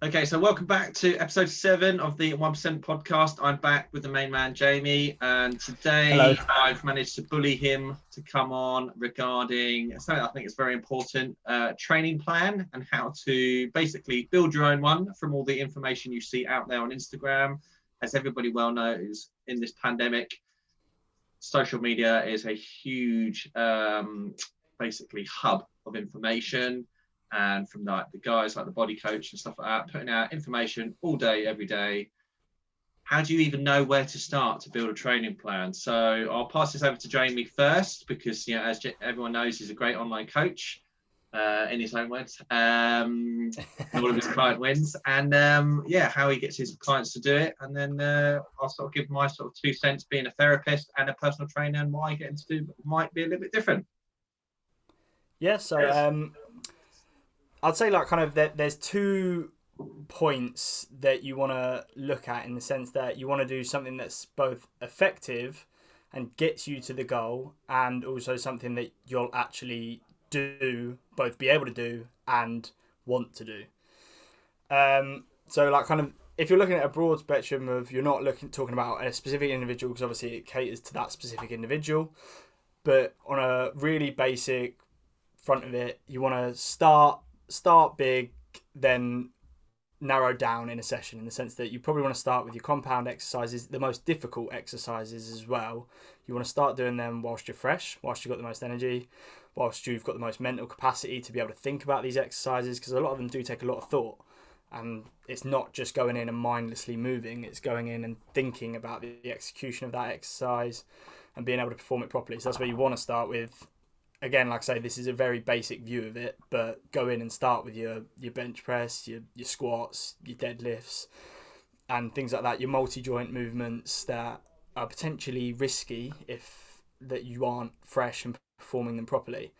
Okay, so welcome back to episode 7 of the 1% podcast. I'm back with the main man, Jamie, and today Hello. I've managed to bully him to come on regarding something I think is very important, training plan and how to basically build your own one from all the information you see out there on Instagram. As everybody well knows, in this pandemic, social media is a huge, basically hub of information. And from the guys like the body coach and stuff like that, putting out information all day, every day. How do you even know where to start to build a training plan? So I'll pass this over to Jamie first because, as everyone knows, he's a great online coach in his own words. All of his client wins, and how he gets his clients to do it. And then I'll sort of give my sort of 2 cents, being a therapist and a personal trainer, and why getting to do might be a little bit different. Yeah, so I'd say there's 2 points that you want to look at, in the sense that you want to do something that's both effective and gets you to the goal, and also something that you'll actually do, both be able to do and want to do. If you're looking at a broad spectrum of, you're not talking about a specific individual, because obviously it caters to that specific individual, but on a really basic front of it, you want to start big, then narrow down in a session, in the sense that you probably want to start with your compound exercises, the most difficult exercises as well. You want to start doing them whilst you're fresh, whilst you've got the most energy, whilst you've got the most mental capacity to be able to think about these exercises, because a lot of them do take a lot of thought. And it's not just going in and mindlessly moving, it's going in and thinking about the execution of that exercise and being able to perform it properly. So that's where you want to start with. Again, like I say, this is a very basic view of it, but go in and start with your bench press, your squats, your deadlifts, and things like that, your multi-joint movements that are potentially risky if that you aren't fresh and performing them properly.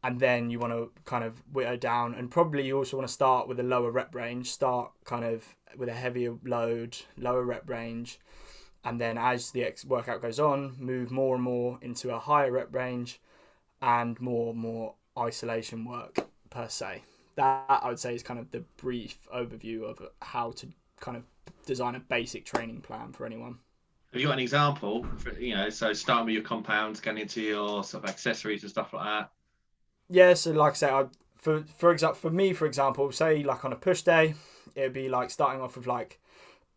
And then you want to kind of whittle down, and probably you also want to start with a lower rep range, start kind of with a heavier load, lower rep range, and then as the workout goes on, move more and more into a higher rep range and more isolation work per se. That, I would say, is kind of the brief overview of how to kind of design a basic training plan for anyone. Have you got an example? So starting with your compounds, getting into your sort of accessories and stuff like that. Yeah, so like I say, for me, for example, say like on a push day, it'd be like starting off with like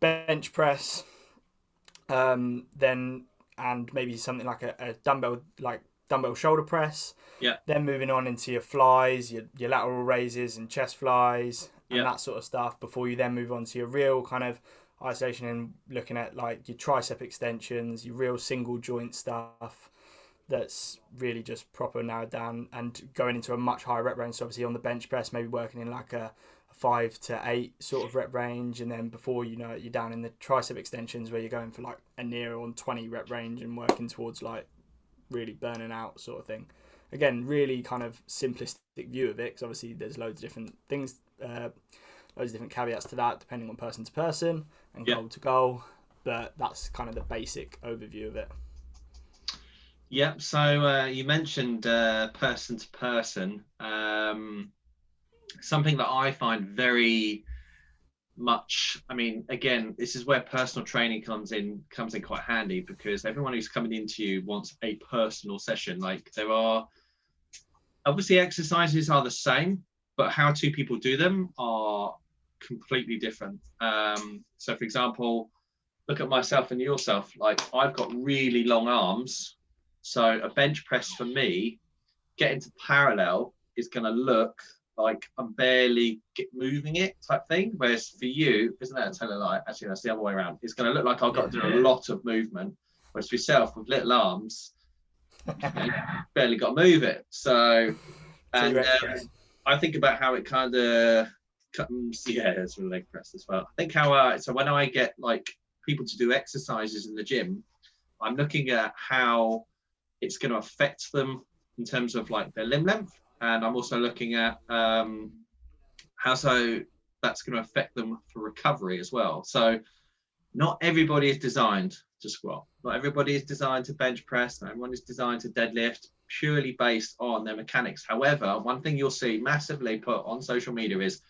bench press, then and maybe something like a dumbbell shoulder press. Yeah. Then moving on into your flies, your lateral raises and chest flies and that sort of stuff, before you then move on to your real kind of isolation and looking at like your tricep extensions, your real single joint stuff that's really just proper narrowed down, and going into a much higher rep range. So obviously on the bench press, maybe working in like a 5 to 8 sort of rep range, and then before you know it, you're down in the tricep extensions where you're going for like a near on 20 rep range and working towards like really burning out sort of thing. Again, really kind of simplistic view of it, because obviously there's loads of different things, loads of different caveats to that, depending on person to person and goal to goal, but that's kind of the basic overview of it. Yeah, so you mentioned person to person. Something that I find very much, I mean, again, this is where personal training comes in quite handy, because everyone who's coming into you wants a personal session. Like, there are obviously exercises are the same, but how two people do them are completely different. So for example, look at myself and yourself. Like, I've got really long arms. So a bench press for me, getting to parallel is going to look like I'm barely moving it type thing. Whereas for you, isn't that totally like, actually that's the other way around. It's going to look like I've got to do a lot of movement. Whereas for yourself, with little arms, you barely got to move it. So, and I think about how it kind of comes, it's a leg press as well. I think how, so when I get like people to do exercises in the gym, I'm looking at how it's going to affect them in terms of like their limb length, and I'm also looking at how so that's going to affect them for recovery as well. So not everybody is designed to squat, not everybody is designed to bench press, not everyone is designed to deadlift, purely based on their mechanics. However, one thing you'll see massively put on social media is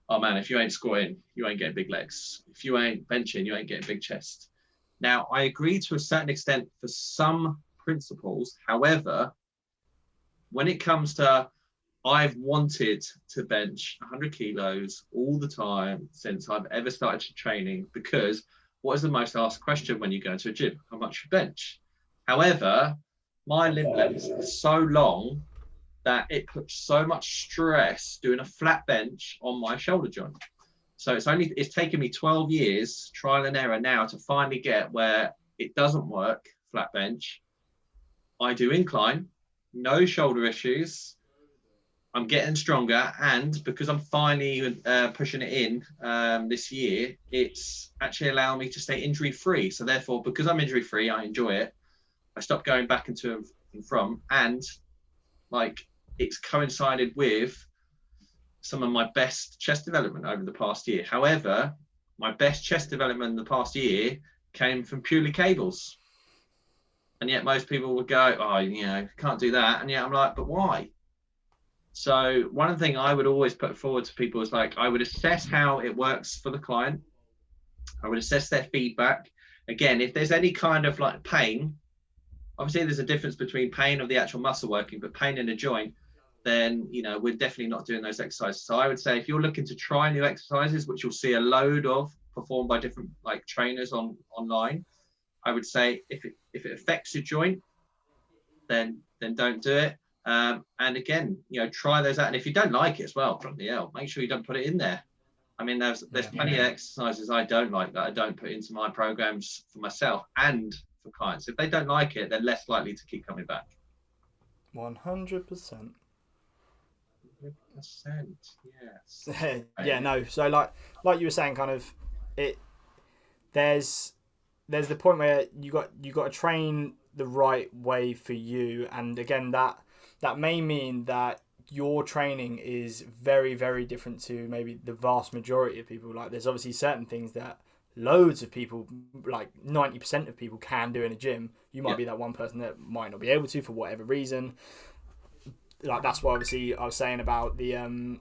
oh man, if you ain't squatting, you ain't getting big legs. If you ain't benching, you ain't getting big chest. Now, I agree to a certain extent for some principles. However, when it comes to, I've wanted to bench 100 kilos all the time since I've ever started training, because what is the most asked question when you go into a gym? How much you bench? However, my limb lengths are so long that it puts so much stress doing a flat bench on my shoulder joint. So it's taken me 12 years trial and error now to finally get where it doesn't work flat bench. I do incline, no shoulder issues. I'm getting stronger, and because I'm finally pushing it in this year, it's actually allowing me to stay injury free. So therefore, because I'm injury free, I enjoy it. I stopped going back into and from, and like it's coincided with some of my best chest development over the past year. However, my best chest development in the past year came from purely cables. And yet most people would go, oh, you know, can't do that. And yet I'm like, but why? So one thing I would always put forward to people is like, I would assess how it works for the client. I would assess their feedback. Again, if there's any kind of like pain, obviously there's a difference between pain of the actual muscle working, but pain in a joint, then, you know, we're definitely not doing those exercises. So I would say if you're looking to try new exercises, which you'll see a load of performed by different like trainers online, I would say if it affects your joint, then don't do it. And again, you know, try those out. And if you don't like it as well, bloody hell, make sure you don't put it in there. I mean, there's plenty of exercises I don't like that I don't put into my programs for myself and for clients. If they don't like it, they're less likely to keep coming back. 100%. 100%, yes. Yeah, no. So like you were saying, kind of it. There's the point where you got to train the right way for you, and again that may mean that your training is very, very different to maybe the vast majority of people. Like there's obviously certain things that loads of people, like 90% of people, can do in a gym. You might be that one person that might not be able to for whatever reason. Like that's why obviously I was saying about the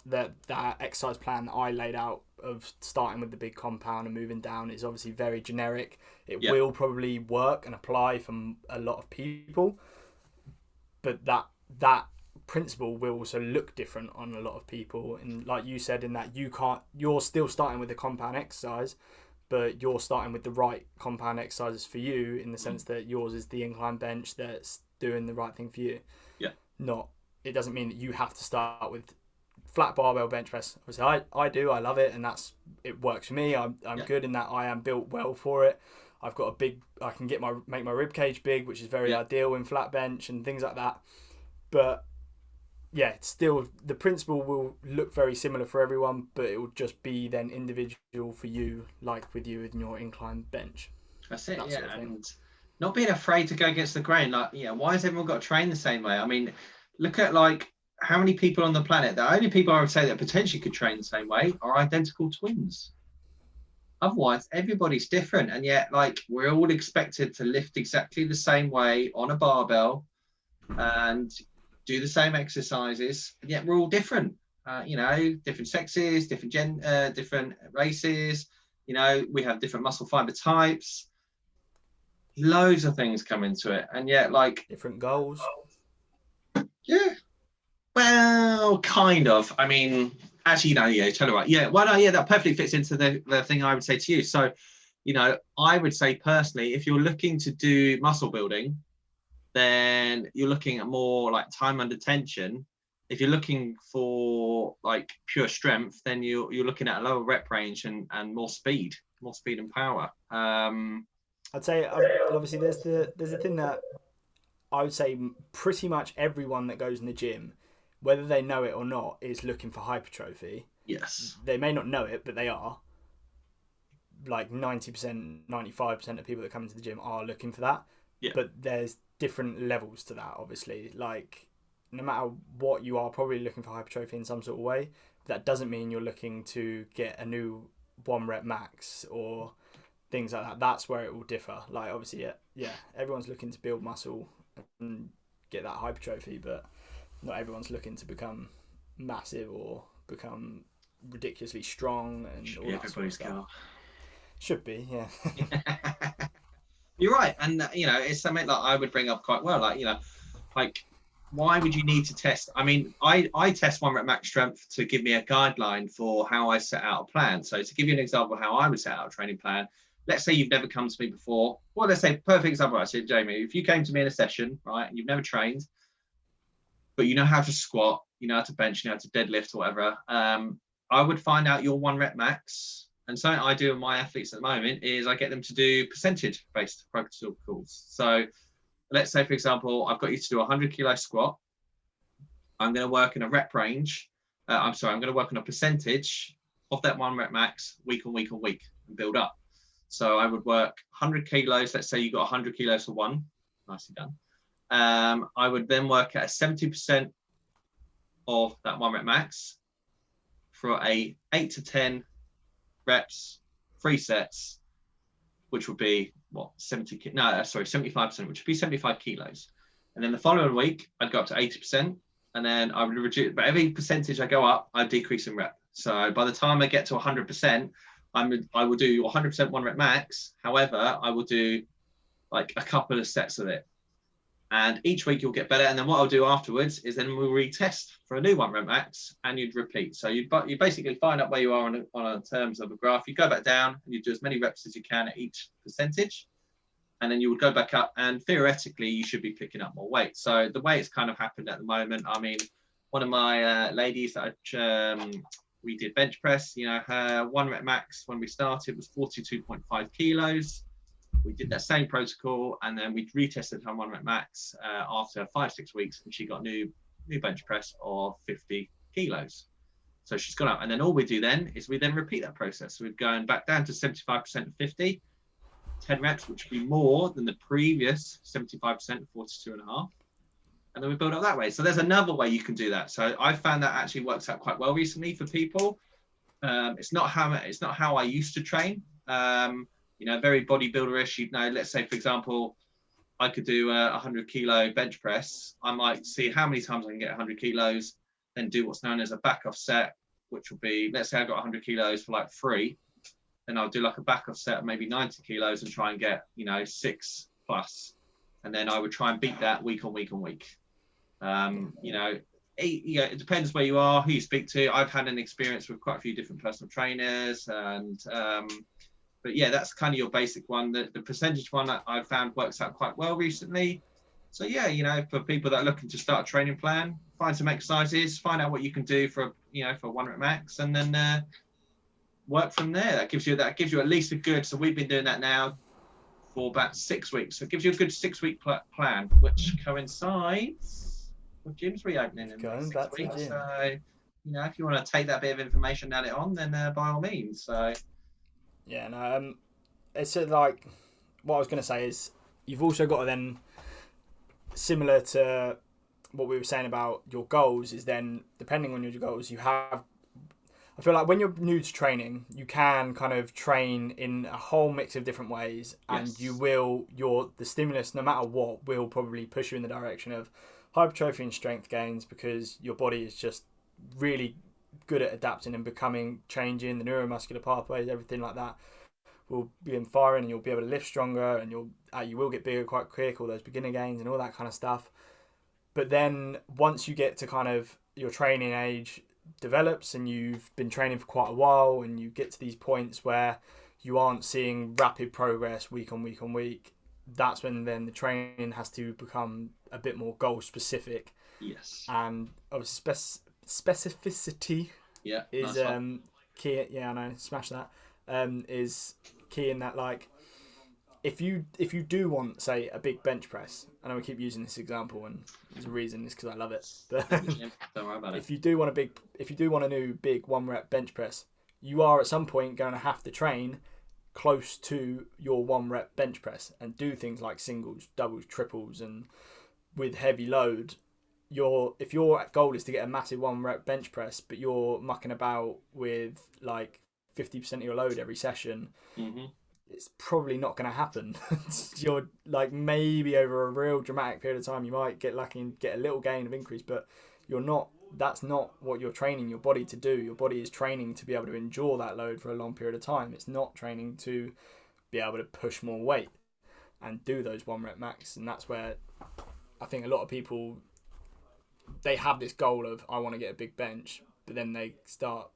that exercise plan that I laid out of starting with the big compound and moving down is obviously very generic. It will probably work and apply for a lot of people, but that principle will also look different on a lot of people. And like you said, in that you're still starting with the compound exercise, but you're starting with the right compound exercises for you, in the sense that yours is the incline bench that's doing the right thing for you. It doesn't mean that you have to start with flat barbell bench press. Obviously I love it, and it works for me. I'm good in that I am built well for it. I've got I can make my rib cage big, which is very ideal in flat bench and things like that. But yeah, it's still, the principle will look very similar for everyone, but it will just be then individual for you, like with you in your incline bench. That's it, sort of and not being afraid to go against the grain. Like, why has everyone got to train the same way? I mean, look at like how many people on the planet, the only people I would say that potentially could train the same way are identical twins. Otherwise, everybody's different, and yet like we're all expected to lift exactly the same way on a barbell and do the same exercises, and yet we're all different. Different sexes, different races. We have different muscle fiber types. Loads of things come into it, and yet like different goals. Yeah. Well, kind of. I mean, actually, no, yeah, totally right. Yeah, well, no, yeah, that perfectly fits into the thing I would say to you. So, I would say personally, if you're looking to do muscle building, then you're looking at more like time under tension. If you're looking for like pure strength, then you're looking at a lower rep range and more speed and power. I'd say obviously there's the thing that I would say pretty much everyone that goes in the gym, whether they know it or not, is looking for hypertrophy. Yes. They may not know it, but they are. Like 90%, 95% of people that come into the gym are looking for that. Yeah. But there's different levels to that, obviously. Like, no matter what, you are probably looking for hypertrophy in some sort of way. That doesn't mean you're looking to get a new 1 rep max or things like that. That's where it will differ. Like, obviously, yeah, everyone's looking to build muscle and get that hypertrophy, but not everyone's looking to become massive or become ridiculously strong and Should all be that sort of everybody's stuff. car. Should be, yeah. You're right, and it's something that I would bring up quite well. Like why would you need to test? I mean, I test 1 rep max strength to give me a guideline for how I set out a plan. So to give you an example of how I would set out a training plan, let's say you've never come to me before. Well, let's say perfect example. I said, Jamie, if you came to me in a session, right, and you've never trained, but you know how to squat, you know how to bench, you know how to deadlift or whatever, I would find out your 1 rep max. And something I do with my athletes at the moment is I get them to do percentage-based protocols. So let's say, for example, I've got you to do a 100-kilo squat. I'm going to work in a rep range. I'm going to work on a percentage of that 1 rep max week on week on week and build up. So I would work 100 kilos. Let's say you got 100 kilos for one. Nicely done. I would then work at a 70% of that 1 rep max for a 8 to 10 reps, 3 sets, which would be 75%, which would be 75 kilos. And then the following week, I'd go up to 80%, and then I would reduce. But every percentage I go up, I decrease in rep. So by the time I get to 100%, I will do 100% 1 rep max. However, I will do like a couple of sets of it. And each week you'll get better. And then what I'll do afterwards is then we'll retest for a new 1 rep max, and you'd repeat. So you basically find out where you are on terms of a graph. You go back down and you do as many reps as you can at each percentage. And then you would go back up, and theoretically you should be picking up more weight. So the way it's kind of happened at the moment, I mean, one of my ladies that we did bench press, her 1 rep max when we started was 42.5 kilos. We did that same protocol, and then we retested her 1 rep max after 5-6 weeks, and she got new bench press of 50 kilos. So she's gone up, and then all we do then is we then repeat that process. So we're going back down to 75% of 50, 10 reps, which would be more than the previous 75% of 42.5. And then we build up that way. So there's another way you can do that. So I found that actually works out quite well recently for people. It's not how I used to train. Very bodybuilderish. Let's say, for example, I could do a 100 kilo bench press. I might see how many times I can get 100 kilos, then do what's known as a back off set, which will be, let's say I got 100 kilos for like 3. Then I'll do like a back off set of maybe 90 kilos and try and get, 6 plus. And then I would try and beat that week on week on week. It depends where you are, who you speak to. I've had an experience with quite a few different personal trainers, and but yeah, that's kind of your basic one. The percentage one that I've found works out quite well recently. So yeah, for people that are looking to start a training plan, find some exercises, find out what you can do for 1 rep max, and then work from there. That gives you at least a good. So we've been doing that now for about 6 weeks. So it gives you a good 6-week plan, which coincides with gym's reopening in Going 6 back to weeks. gym. So if you want to take that bit of information, add it on, then by all means. So yeah, no, it's like what I was going to say is you've also got to then, similar to what we were saying about your goals, is then depending on your goals, you have. I feel like when you're new to training, you can kind of train in a whole mix of different ways, and yes. the stimulus, no matter what, will probably push you in the direction of hypertrophy and strength gains, because your body is just really good at adapting and changing the neuromuscular pathways, everything like that will be firing, and you'll be able to lift stronger, and you will get bigger quite quick, all those beginner gains and all that kind of stuff. But then once you get to kind of your training age develops and you've been training for quite a while, and you get to these points where you aren't seeing rapid progress week on week on week, that's when then the training has to become a bit more goal specific. Yes. And obviously specificity is nice key. Yeah, I know, smash that. Is key in that, like, if you do want, say, a big bench press, and I will keep using this example, and there's a reason, it's because I love it. But don't worry about it. if you do want a new big 1 rep bench press, you are at some point going to have to train close to your 1 rep bench press and do things like singles, doubles, triples, and with heavy load. If your goal is to get a massive 1 rep bench press, but you're mucking about with like 50% of your load every session, it's probably not going to happen. You're like, maybe over a real dramatic period of time, you might get lucky and get a little gain of increase, but you're not that's not what you're training your body to do. Your body is training to be able to endure that load for a long period of time. It's not training to be able to push more weight and do those 1 rep max. And that's where I think a lot of people, they have this goal of, I want to get a big bench, but then they start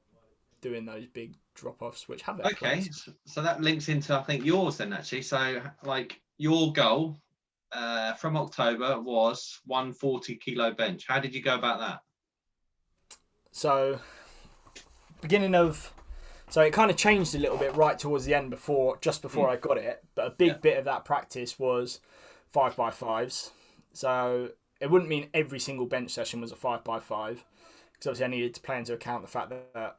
doing those big drop-offs, which have their place. So that links into, I think, yours then, actually. So like your goal from October was 140 kilo bench. How did you go about that? So so it kind of changed a little bit right towards the end, just before I got it. But a big bit of that practice was 5x5s. So it wouldn't mean every single bench session was a 5x5, because obviously I needed to play into account the fact that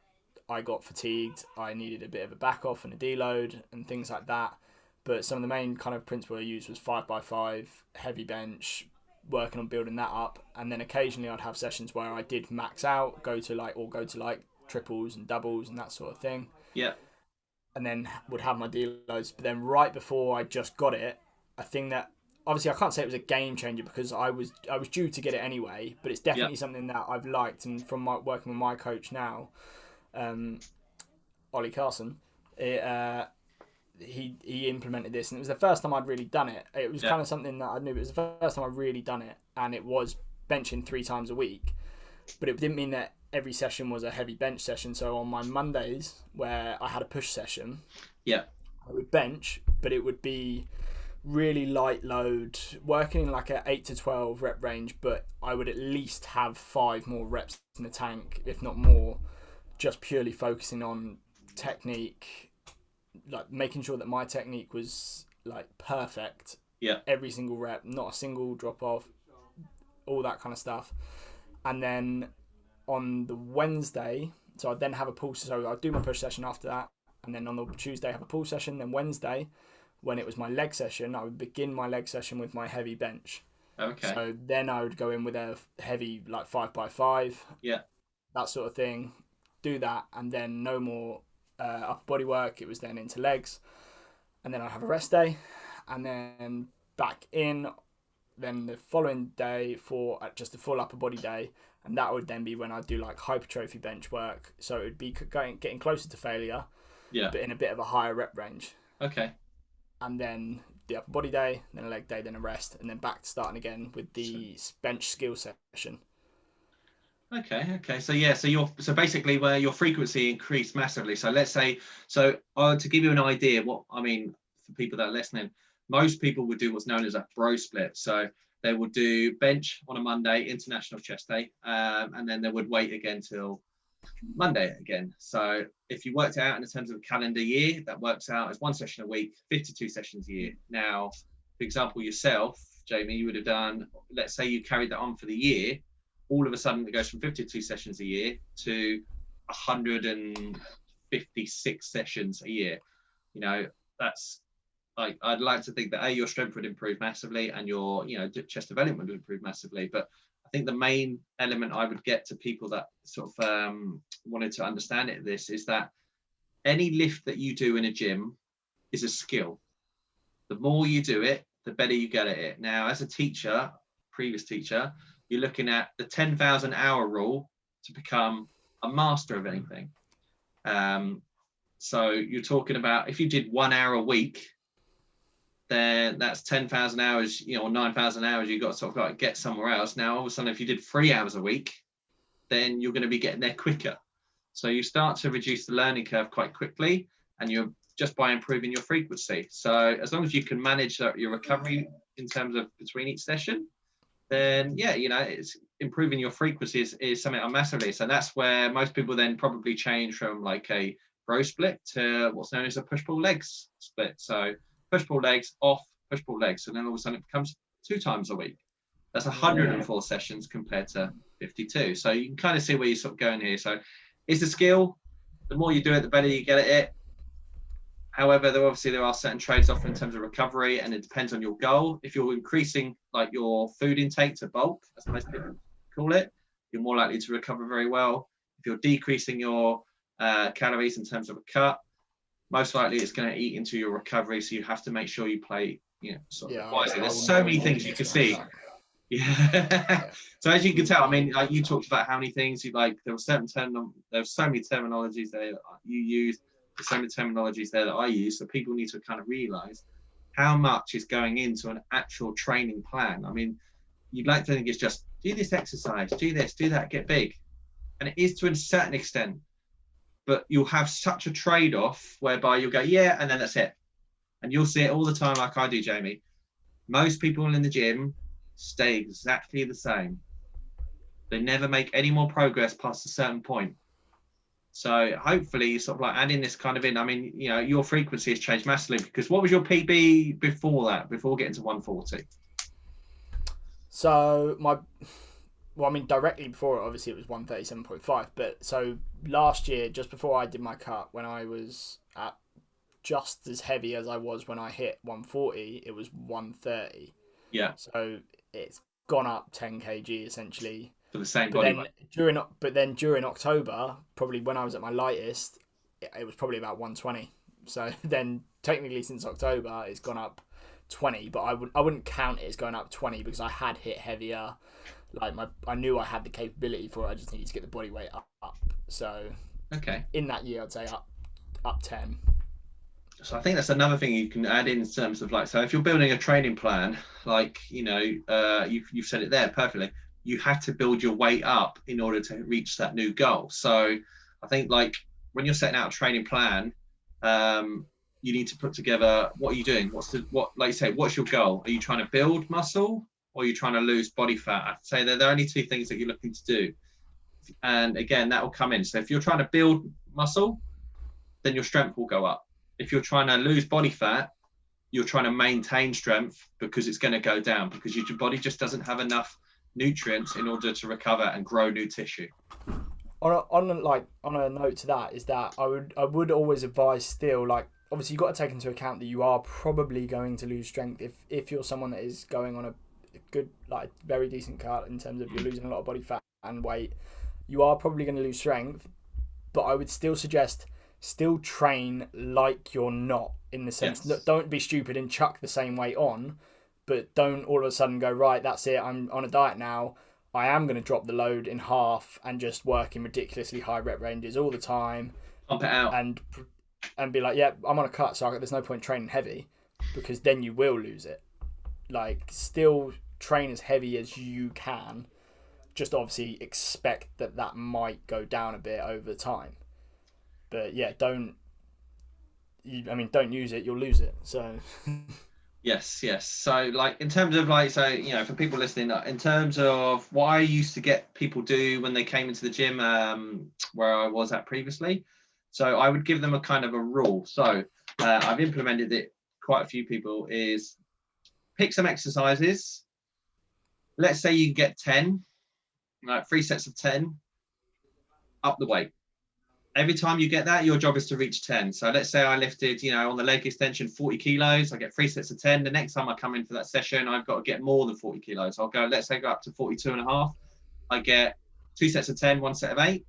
I got fatigued. I needed a bit of a back off and a deload and things like that. But some of the main kind of principle I used was 5x5, heavy bench, working on building that up. And then occasionally I'd have sessions where I did max out, go to like triples and doubles and that sort of thing. Yeah. And then would have my deloads. But then right before I just got it, a thing that, obviously I can't say it was a game changer because I was due to get it anyway, but it's definitely something that I've liked. And from working with my coach now, Ollie Carson, he implemented this, and it was the first time I'd really done it. It was kind of something that I knew, it was the first time I'd really done it, and it was benching 3 times a week. But it didn't mean that every session was a heavy bench session. So on my Mondays, where I had a push session, I would bench, but it would be really light load, working in like a 8 to 12 rep range, but I would at least have 5 more reps in the tank, if not more, just purely focusing on technique, like making sure that my technique was like perfect. Every single rep, not a single drop off, all that kind of stuff. And then on the Wednesday, so I'd then have a pull, so I'd do my push session after that, and then on the Tuesday have a pull session. Then Wednesday, when it was my leg session, I would begin my leg session with my heavy bench. Okay. So then I would go in with a heavy, like 5x5. That sort of thing. Do that, and then no more upper body work. It was then into legs, and then I'd have a rest day, and then back in. Then the following day for just a full upper body day, and that would then be when I'd do like hypertrophy bench work. So it would be getting closer to failure, but in a bit of a higher rep range. Okay. And then the upper body day, then a leg day, then a rest, and then back to starting again with the bench skill session. Okay. So basically where your frequency increased massively. So let's say, to give you an idea, for people that are listening, most people would do what's known as a bro split. So they would do bench on a Monday, International Chest Day, and then they would wait again till Monday again. So if you worked it out in terms of a calendar year, that works out as 1 session a week, 52 sessions a year. Now, for example, yourself, Jamie, you would have done, let's say you carried that on for the year, all of a sudden it goes from 52 sessions a year to 156 sessions a year. That's, I'd like to think that your strength would improve massively, and your chest development would improve massively. But I think the main element I would get to people that sort of wanted to understand this is that any lift that you do in a gym is a skill. The more you do it, the better you get at it. Now, as a teacher, previous teacher, you're looking at the 10,000 hour rule to become a master of anything. So you're talking about, if you did 1 hour a week, then that's 10,000 hours, or 9,000 hours you've got to sort of get somewhere else. Now, all of a sudden, if you did 3 hours a week, then you're going to be getting there quicker. So you start to reduce the learning curve quite quickly, and you're just by improving your frequency. So as long as you can manage your recovery in terms of between each session, then it's improving your frequency is something massively. So that's where most people then probably change from like a bro split to what's known as a push-pull legs split. So push-pull legs off, push-pull legs, and then all of a sudden it becomes 2 times a week. That's 104 sessions compared to 52. So you can kind of see where you're sort of going here. So it's a skill. The more you do it, the better you get at it. However, there are certain trades off in terms of recovery, and it depends on your goal. If you're increasing like your food intake to bulk, as most people call it, you're more likely to recover very well. If you're decreasing your calories in terms of a cut, most likely it's going to eat into your recovery. So you have to make sure you play, wisely. There's so many things you can see. Yeah. So as you can tell, I mean, like you talked about how many things you like. There were so many terminologies there that you used. There's so many terminologies there that I use. So people need to kind of realise how much is going into an actual training plan. I mean, you'd like to think it's just do this exercise, do this, do that, get big, and it is to a certain extent. But you'll have such a trade-off whereby you'll go, yeah, and then that's it. And you'll see it all the time, like I do, Jamie. Most people in the gym stay exactly the same. They never make any more progress past a certain point. So hopefully you sort of like adding this kind of in. I mean, you know, your frequency has changed massively, because what was your PB before that, before getting to 140? So well, I mean, directly before it, obviously it was 137.5. But so last year, just before I did my cut, when I was at just as heavy as I was when I hit 140, it was 130. Yeah. So it's gone up 10 kg essentially. For the same But body then weight. during October, probably when I was at my lightest, it was probably about 120. So then technically since October, it's gone up 20. But I wouldn't count it as going up 20 because I had hit heavier. Like I knew I had the capability for it. I just needed to get the body weight up. So Okay. in that year, I'd say up 10. So I think that's another thing you can add in terms of like, so if you're building a training plan, like, you know, you've said it there perfectly. You have to build your weight up in order to reach that new goal. So I think like when you're setting out a training plan, you need to put together, what are you doing? Like you say, what's your goal? Are you trying to build muscle or are you trying to lose body fat? I'd say they're the only two things that you're looking to do. And again, that will come in. So if you're trying to build muscle, then your strength will go up. If you're trying to lose body fat, you're trying to maintain strength because it's going to go down because your body just doesn't have enough nutrients in order to recover and grow new tissue. On a note to that is that I would always advise still, like, obviously you've got to take into account that you are probably going to lose strength if you're someone that is going on a good, like, very decent cut in terms of you're losing a lot of body fat and weight. You are probably going to lose strength, but I would still suggest still train like you're not, in the sense that don't be stupid and chuck the same weight on, but don't all of a sudden go, right, that's it, I'm on a diet now, I am going to drop the load in half and just work in ridiculously high rep ranges all the time. Pump it out. And be like, yeah, I'm on a cut, so there's no point training heavy, because then you will lose it. Like, still train as heavy as you can, just obviously expect that might go down a bit over time. But yeah, don't use it, you'll lose it. So Yes. So like in terms of like, so, you know, for people listening, in terms of what I used to get people do when they came into the gym, where I was at previously, so I would give them a kind of a rule. So I've implemented it quite a few people, is pick some exercises. Let's say you get 10, like 3 sets of 10, up the weight. Every time you get that, your job is to reach 10. So let's say I lifted, you know, on the leg extension, 40 kilos. I get 3 sets of 10. The next time I come in for that session, I've got to get more than 40 kilos. I'll go, let's say go up to 42 and a half. I get 2 sets of 10, 1 set of 8.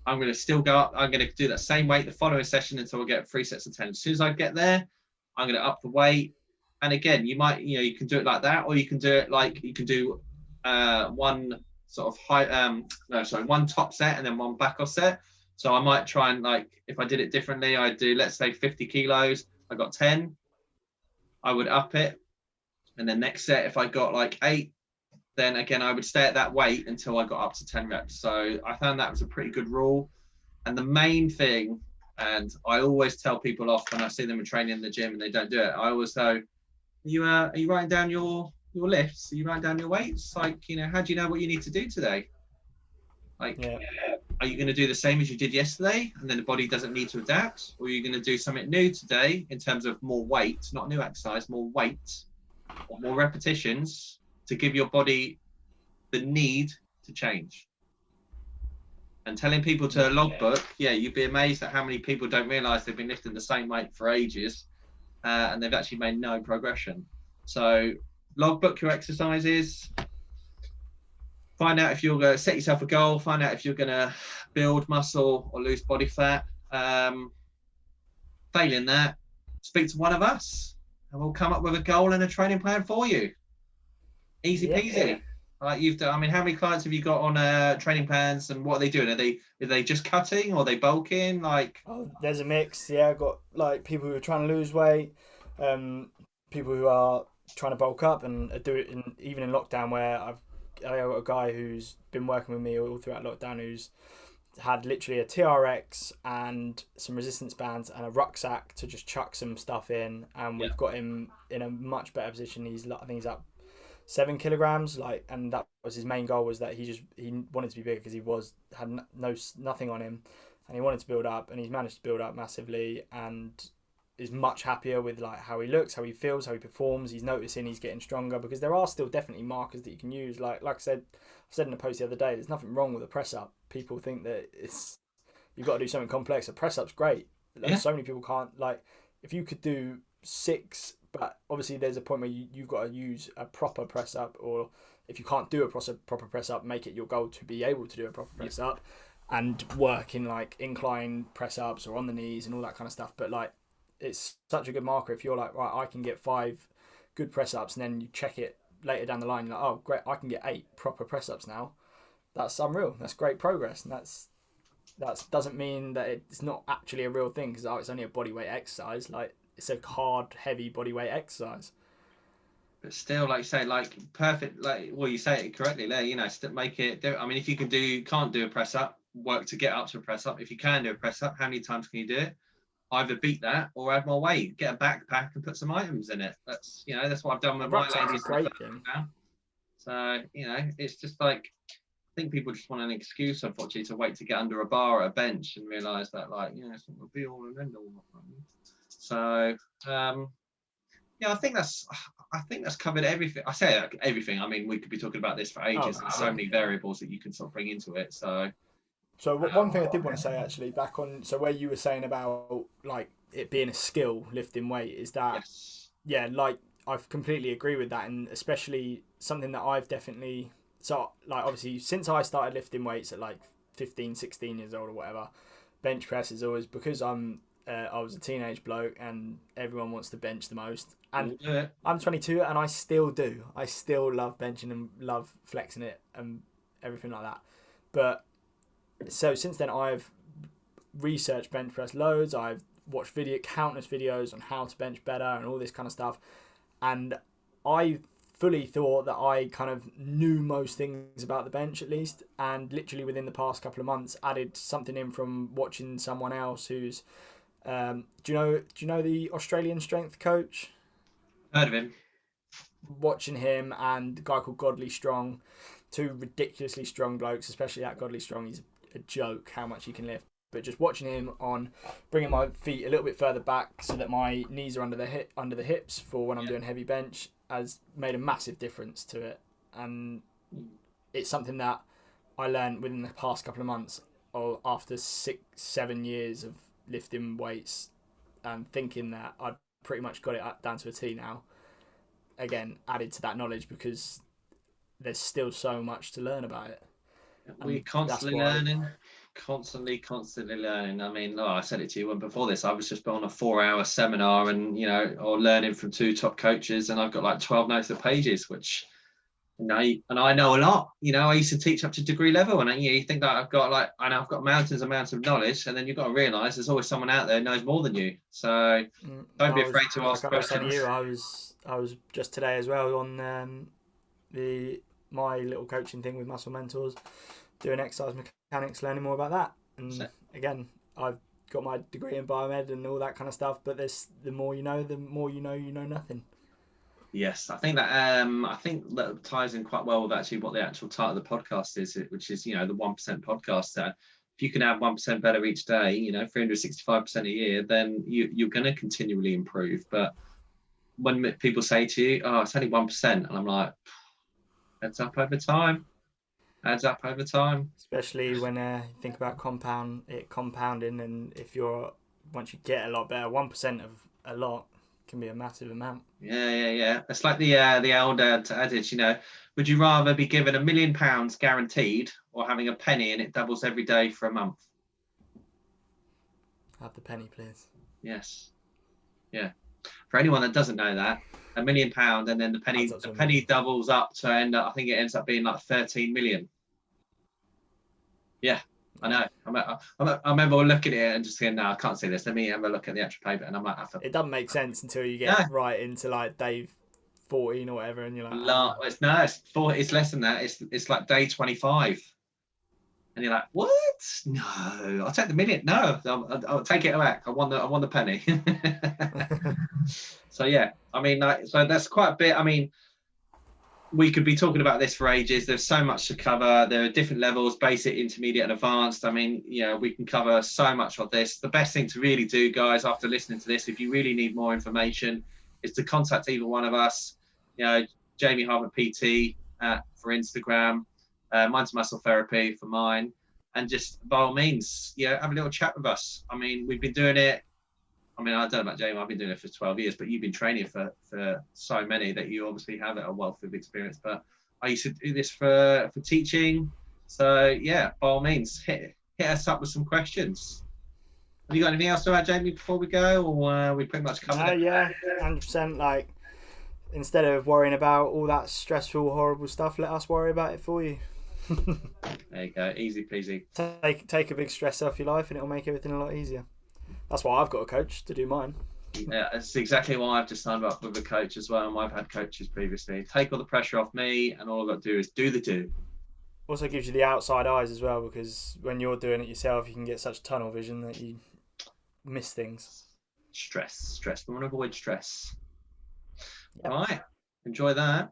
I'm going to still go up. I'm going to do that same weight the following session until I get 3 sets of 10. As soon as I get there, I'm going to up the weight. And again, you might, you know, you can do it like that, or you can do it like, you can do one sort of one top set and then one back off set. So I might try and, like, if I did it differently, I'd do, let's say 50 kilos, I got 10, I would up it. And then next set, if I got like 8, then again, I would stay at that weight until I got up to 10 reps. So I found that was a pretty good rule. And the main thing, and I always tell people off when I see them in training in the gym and they don't do it, I always go, are you writing down your lifts? Are you writing down your weights? Like, you know, how do you know what you need to do today? Like, yeah. Are you going to do the same as you did yesterday and then the body doesn't need to adapt? Or are you going to do something new today in terms of more weight, not new exercise, more weight, more repetitions to give your body the need to change? And telling people to logbook, yeah, you'd be amazed at how many people don't realize they've been lifting the same weight for ages and they've actually made no progression. So logbook your exercises. Find out if you're going to set yourself a goal. Find out if you're going to build muscle or lose body fat. Failing that, speak to one of us and we'll come up with a goal and a training plan for you. Easy Yeah. peasy. Like you've done. I mean, how many clients have you got on training plans, and what are they doing? Are they just cutting or are they bulking? Like, Oh, there's a mix. Yeah, I've got like people who are trying to lose weight, um, people who are trying to bulk up and do it even in lockdown where I got a guy who's been working with me all throughout lockdown who's had literally a TRX and some resistance bands and a rucksack to just chuck some stuff in, and yeah, we've got him in a much better position. I think he's up 7 kilograms, like, and that was his main goal, was that he wanted to be bigger because had nothing on him, and he wanted to build up, and he's managed to build up massively, and is much happier with like how he looks, how he feels, how he performs. He's noticing he's getting stronger because there are still definitely markers that you can use. Like I said in a post the other day, there's nothing wrong with a press up. People think that you've got to do something complex. A press up's great. Like, yeah, so many people can't, like, if you could do 6, but obviously there's a point where you've got to use a proper press up, or if you can't do a proper press up, make it your goal to be able to do a proper yeah. press up and work in like incline press ups or on the knees and all that kind of stuff. But like, it's such a good marker if you're like, right, I can get 5 good press ups, and then you check it later down the line, you're like, oh great, I can get 8 proper press ups now. That's unreal. That's great progress, and that doesn't mean that it's not actually a real thing because it's only a body weight exercise. Like, it's a hard, heavy body weight exercise. But still, like you say, like perfect. Like, well, you say it correctly there. Still make it. I mean, if you can't do a press up, work to get up to a press up. If you can do a press up, how many times can you do it? Either beat that or add more weight. Get a backpack and put some items in it. That's what I've done A with my rucksack's a ladies. great thing. So it's just like, I think people just want an excuse, unfortunately, to wait to get under a bar at a bench and realise that, like, it's not going to be all and end all. So, yeah, I think that's covered everything. I say everything. I mean, we could be talking about this for ages. Oh, There's so yeah. many variables that you can sort of bring into it. So, So one thing I did want to say actually, back on, so where you were saying about like it being a skill lifting weight, is that, yes, yeah, like, I've completely agree with that, and especially something that I've definitely, so like obviously since I started lifting weights at like 15, 16 years old or whatever, bench press is always because I was a teenage bloke and everyone wants to bench the most, and we'll do it. I'm 22 and I still do. I still love benching and love flexing it and everything like that. But so since then I've researched bench press loads. I've watched countless videos on how to bench better and all this kind of stuff, and I fully thought that I kind of knew most things about the bench at least, and literally within the past couple of months added something in from watching someone else who's do you know the Australian strength coach? Heard of him? Watching him and a guy called Godly Strong, 2 ridiculously strong blokes, especially that Godly Strong. He's a joke how much he can lift. But just watching him on bringing my feet a little bit further back so that my knees are under the hips for when I'm Yeah. doing heavy bench has made a massive difference to it. And it's something that I learned within the past couple of months, or after 6-7 years of lifting weights and thinking that I'd pretty much got it down to a T now. Again, added to that knowledge because there's still so much to learn about it, We're and that's constantly why. learning, constantly learning. I mean, I said it to you when before this. I was just on a 4-hour seminar, and or learning from 2 top coaches, and I've got like 12 notes of pages, which and I know a lot. I used to teach up to degree level, and you think that I've got mountains and mountains of knowledge, and then you've got to realise there's always someone out there who knows more than you. So don't be afraid to ask Like I was telling questions. you, I was just today as well on the my little coaching thing with Muscle Mentors, doing exercise mechanics, learning more about that. And again, I've got my degree in biomed and all that kind of stuff. But the more you know, you know nothing. Yes, I think that ties in quite well with actually what the actual title of the podcast is, which is the 1% podcast. If you can have 1% better each day, 365% a year, then you're going to continually improve. But when people say to you, "Oh, it's only 1%," and I'm like, adds up over time. Adds up over time. Especially when you think about compounding, and if you're once you get a lot better, 1% of a lot can be a massive amount. Yeah. It's like the old adage, would you rather be given £1 million guaranteed, or having a penny and it doubles every day for a month? Have the penny, please. Yes. Yeah. For anyone that doesn't know that, £1 million, and then the Adds penny up to the a penny million. doubles up to end up. I think it ends up being like 13 million. Yeah, I know. I remember looking at it and just saying, no, I can't see this. Let me have a look at the actual paper, and I'm like, It doesn't make sense until you no, get right into like day 14 or whatever, and you're like, it's no, it's four. It's less than that. It's like day 25, and you're like, what? No, I'll take the million. No, I'll take it back. I won the penny. So yeah, I mean, so that's quite a bit. I mean, we could be talking about this for ages. There's so much to cover. There are different levels: basic, intermediate, and advanced. I mean, we can cover so much of this. The best thing to really do, guys, after listening to this, if you really need more information, is to contact either one of us. Jamie Harvard PT for Instagram, Mine's Muscle Therapy for mine, and just by all means, have a little chat with us. I mean, we've been doing it. I mean, I don't know about Jamie. I've been doing it for 12 years, but you've been training for so many that you obviously have a wealth of experience. But I used to do this for teaching. So yeah, by all means, hit us up with some questions. Have you got anything else to add, Jamie, before we go, or we pretty much covered no, it? yeah, 100%. Like, instead of worrying about all that stressful, horrible stuff, let us worry about it for you. There you go, easy peasy. Take a big stress off your life, and it'll make everything a lot easier. That's why I've got a coach to do mine. Yeah, that's exactly why I've just signed up with a coach as well. And I've had coaches previously. Take all the pressure off me, and all I've got to do is do the do. Also gives you the outside eyes as well, because when you're doing it yourself, you can get such tunnel vision that you miss things. Stress. We want to avoid stress. Yep. All right, enjoy that.